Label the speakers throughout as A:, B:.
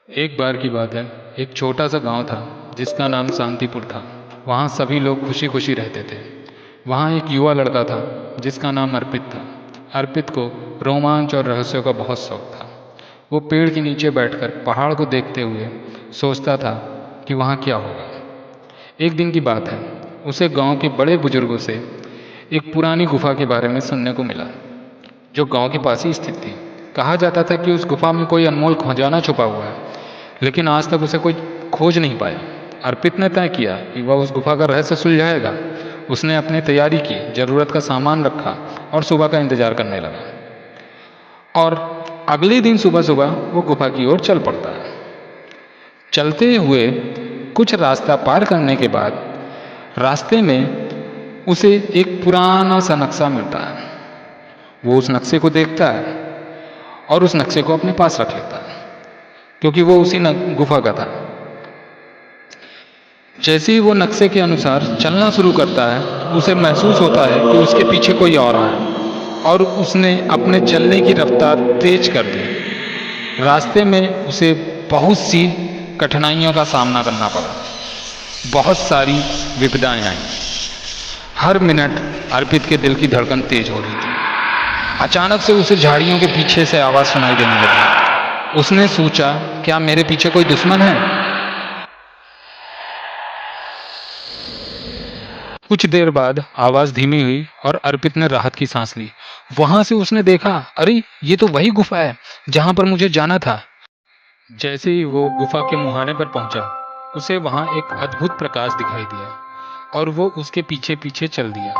A: एक बार की बात है, एक छोटा सा गांव था जिसका नाम शांतिपुर था। वहाँ सभी लोग खुशी खुशी रहते थे। वहाँ एक युवा लड़का था जिसका नाम अर्पित था। अर्पित को रोमांच और रहस्यों का बहुत शौक था। वो पेड़ के नीचे बैठकर पहाड़ को देखते हुए सोचता था कि वहाँ क्या होगा। एक दिन की बात है, उसे गांव के बड़े बुजुर्गों से एक पुरानी गुफा के बारे में सुनने को मिला, जो गांव के पास ही स्थित थी। कहा जाता था कि उस गुफा में कोई अनमोल खजाना छुपा हुआ है, लेकिन आज तक उसे कोई खोज नहीं पाया। अर्पित ने तय किया कि वह उस गुफा का रहस्य सुलझाएगा। उसने अपनी तैयारी की, जरूरत का सामान रखा और सुबह का इंतजार करने लगा। और अगले दिन सुबह सुबह वो गुफा की ओर चल पड़ता है। चलते हुए कुछ रास्ता पार करने के बाद रास्ते में उसे एक पुराना सा नक्शा मिलता है। वो उस नक्शे को देखता है और उस नक्शे को अपने पास रख लेता है, क्योंकि वो उसी गुफा का था। जैसे ही वो नक्शे के अनुसार चलना शुरू करता है, उसे महसूस होता है कि उसके पीछे कोई और है, और उसने अपने चलने की रफ्तार तेज कर दी। रास्ते में उसे बहुत सी कठिनाइयों का सामना करना पड़ा। बहुत सारी विपदाएं आई। हर मिनट अर्पित के दिल की धड़कन तेज हो रही थी। अचानक से उसे झाड़ियों के पीछे से आवाज सुनाई देने लगी। उसने सोचा, क्या मेरे पीछे कोई दुश्मन है? कुछ देर बाद आवाज धीमी हुई और अर्पित ने राहत की सांस ली। वहां से उसने देखा, अरे ये तो वही गुफा है जहां पर मुझे जाना था। जैसे ही वो गुफा के मुहाने पर पहुंचा, उसे वहां एक अद्भुत प्रकाश दिखाई दिया और वो उसके पीछे पीछे चल दिया।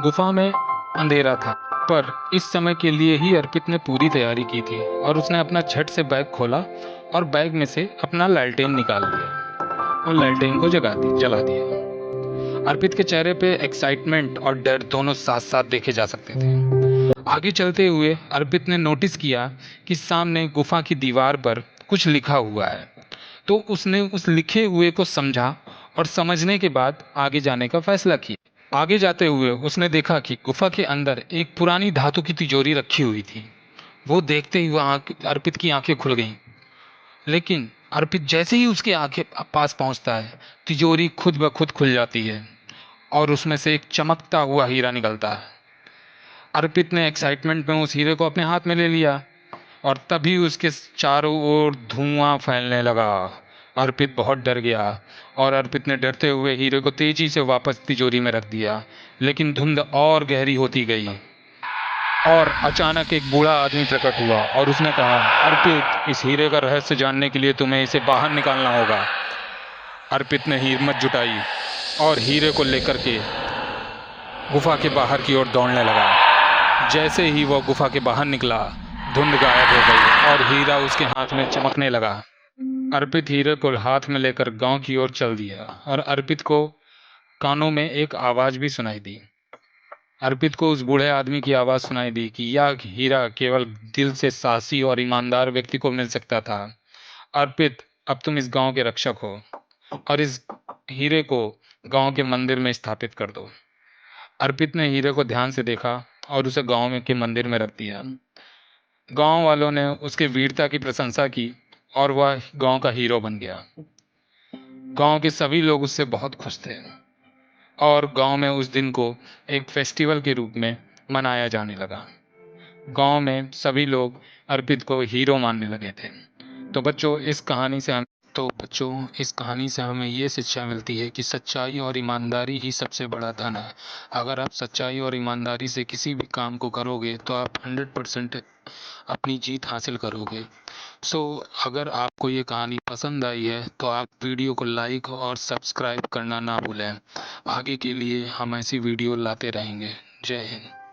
A: गुफा में अंधेरा था, पर इस समय के लिए ही अर्पित ने पूरी तैयारी की थी और उसने अपना झट से बैग खोला और बैग में से अपना लालटेन निकाल लिया और लालटेन को जला दिया। अर्पित के चेहरे पे एक्साइटमेंट और डर दोनों साथ साथ देखे जा सकते थे। आगे चलते हुए अर्पित ने नोटिस किया कि सामने गुफा की दीवार पर कुछ लिखा हुआ है। तो उसने उस लिखे हुए को समझा और समझने के बाद आगे जाने का फैसला किया। आगे जाते हुए उसने देखा कि गुफा के अंदर एक पुरानी धातु की तिजोरी रखी हुई थी। वो देखते ही अर्पित की आंखें खुल गईं। लेकिन अर्पित जैसे ही उसके आंखें पास पहुंचता है, तिजोरी खुद ब खुद खुल जाती है और उसमें से एक चमकता हुआ हीरा निकलता है। अर्पित ने एक्साइटमेंट में उस हीरे को अपने हाथ में ले लिया और तभी उसके चारों ओर धुआं फैलने लगा। अर्पित बहुत डर गया और अर्पित ने डरते हुए हीरे को तेजी से वापस तिजोरी में रख दिया। लेकिन धुंध और गहरी होती गई और अचानक एक बूढ़ा आदमी प्रकट हुआ और उसने कहा, अर्पित, इस हीरे का रहस्य जानने के लिए तुम्हें इसे बाहर निकालना होगा। अर्पित ने हिम्मत जुटाई और हीरे को लेकर के गुफा के बाहर की ओर दौड़ने लगा। जैसे ही वह गुफा के बाहर निकला, धुंध गायब हो गई और हीरा उसके हाथ में चमकने लगा। अर्पित हीरे को हाथ में लेकर गांव की ओर चल दिया और अर्पित को कानों में एक आवाज भी सुनाई दी। अर्पित को उस बूढ़े आदमी की आवाज सुनाई दी कि यह हीरा केवल दिल से साहसी और ईमानदार व्यक्ति को मिल सकता था। अर्पित, अब तुम इस गांव के रक्षक हो और इस हीरे को गांव के मंदिर में स्थापित कर दो। अर्पित ने हीरे को ध्यान से देखा और उसे गांव में के मंदिर में रख दिया। गांव वालों ने उसके वीरता की प्रशंसा की और वह गांव का हीरो बन गया। गांव के सभी लोग उससे बहुत खुश थे और गांव में उस दिन को एक फेस्टिवल के रूप में मनाया जाने लगा। गांव में सभी लोग अर्पित को हीरो मानने लगे थे। तो बच्चों, इस कहानी से हमें ये शिक्षा मिलती है कि सच्चाई और ईमानदारी ही सबसे बड़ा धन है। अगर आप सच्चाई और ईमानदारी से किसी भी काम को करोगे तो आप 100% अपनी जीत हासिल करोगे। अगर आपको ये कहानी पसंद आई है तो आप वीडियो को लाइक और सब्सक्राइब करना ना भूलें। आगे के लिए हम ऐसी वीडियो लाते रहेंगे। जय हिंद।